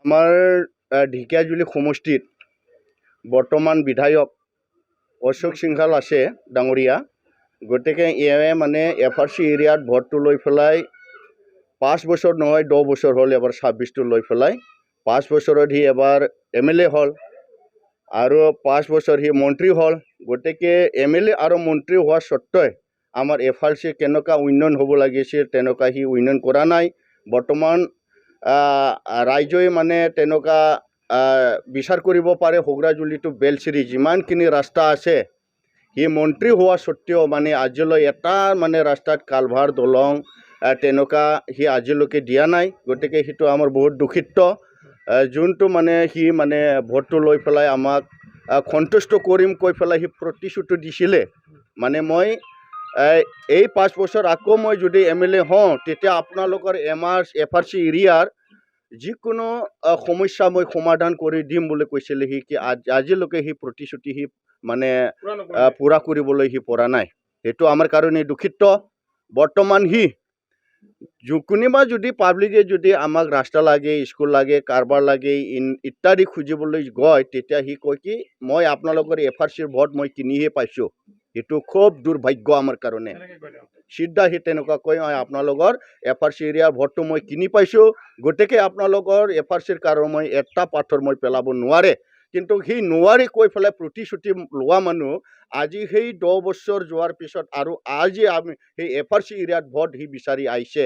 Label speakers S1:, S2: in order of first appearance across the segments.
S1: আমাৰ ঢেকীয়াজুলি সমষ্টিত বৰ্তমান বিধায়ক অশোক সিংহাল আছে ডাঙৰীয়া। গতিকে এয়ে মানে FRC এৰিয়াত ভোটটো লৈ পেলাই 5 বছৰ নহয় 10 বছৰ হ'ল, এবাৰ 26টো লৈ পেলাই 5 বছৰত সি এবাৰ MLA হ'ল আৰু 5 বছৰ সি মন্ত্ৰী হ'ল। গতিকে MLA আৰু মন্ত্ৰী হোৱা স্বত্ত্বেও আমাৰ FRC কেনেকুৱা উন্নয়ন হ'ব লাগিছিল তেনেকুৱা সি উন্নয়ন কৰা নাই। বৰ্তমান ৰাইজই মানে তেনেকুৱা বিচাৰ কৰিব পাৰে হোগৰাজুলিটো বেলশ্ৰী যিমানখিনি ৰাস্তা আছে সি মন্ত্ৰী হোৱা স্বত্ত্বেও মানে আজিলৈ এটা মানে ৰাস্তাত কালভাৰ দলং তেনেকুৱা সি আজিলৈকে দিয়া নাই। গতিকে সেইটো আমাৰ বহুত দুখিত। যোনটো মানে সি মানে ভোটটো লৈ পেলাই আমাক সন্তুষ্ট কৰিম কৈ পেলাই সি প্ৰতিশ্ৰুতি দিছিলে। মানে মই এই 5 বছৰ আকৌ মই যদি MLA হওঁ তেতিয়া আপোনালোকৰ FRC এৰিয়াৰ যিকোনো সমস্যা মই সমাধান কৰি দিম বুলি কৈছিলে। সি কি আজিলৈকে সি প্ৰতিশ্ৰুতি সি মানে পূৰা কৰিবলৈ সি পৰা নাই। সেইটো আমাৰ কাৰণে দুখিত। বৰ্তমান সি কোনোবা যদি পাব্লিকে যদি আমাক ৰাস্তা লাগে, স্কুল লাগে, কাৰবাৰ লাগে ইত্যাদি খুজিবলৈ গয় তেতিয়া সি কয় কি মই আপোনালোকৰ FRCৰ ভোট মই কিনিহে পাইছোঁ। এইটো খুব দুৰ্ভাগ্য আমাৰ কাৰণে। সিদ্ধা সি তেনেকুৱা কয় আপোনালোকৰ FRC এৰিয়াৰ ভোটটো মই কিনি পাইছোঁ, গতিকে আপোনালোকৰ FRCৰ কাৰণে মই এটা পাথৰ মই পেলাব নোৱাৰে। কিন্তু সি নোৱাৰি কৈ পেলাই প্ৰতিশ্ৰুতি লোৱা মানুহ আজি সেই 10 বছৰ যোৱাৰ পিছত আৰু আজি আমি সেই FRC এৰিয়াত ভোট সি বিচাৰি আহিছে।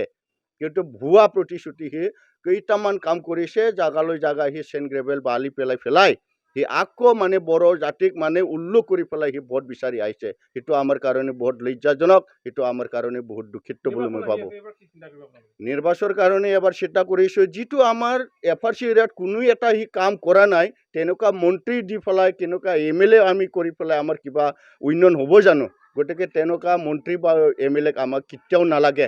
S1: কিন্তু ভুৱা প্ৰতিশ্ৰুতি সি কেইটামান কাম কৰিছে, জাগালৈ জাগা সি চেন গ্ৰেভেল বালি পেলাই সি আকৌ মানে বড়ো জাতিক মানে উল্লু কৰি পেলাই সি ভোট বিচাৰি আহিছে। সেইটো আমাৰ কাৰণে বহুত লজ্জাজনক, সেইটো আমাৰ কাৰণে বহুত দুখিত বুলি মই ভাবোঁ। নিৰ্বাচনৰ কাৰণে এবাৰ চিন্তা কৰিছোঁ, যিটো আমাৰ FRC এৰিয়াত কোনো এটা সি কাম কৰা নাই তেনেকুৱা মন্ত্ৰী দি পেলাই তেনেকুৱা MLA আমি কৰি পেলাই আমাৰ কিবা উন্নয়ন হ'ব জানো? গতিকে তেনেকুৱা মন্ত্ৰী বা MLAক আমাক কেতিয়াও নালাগে।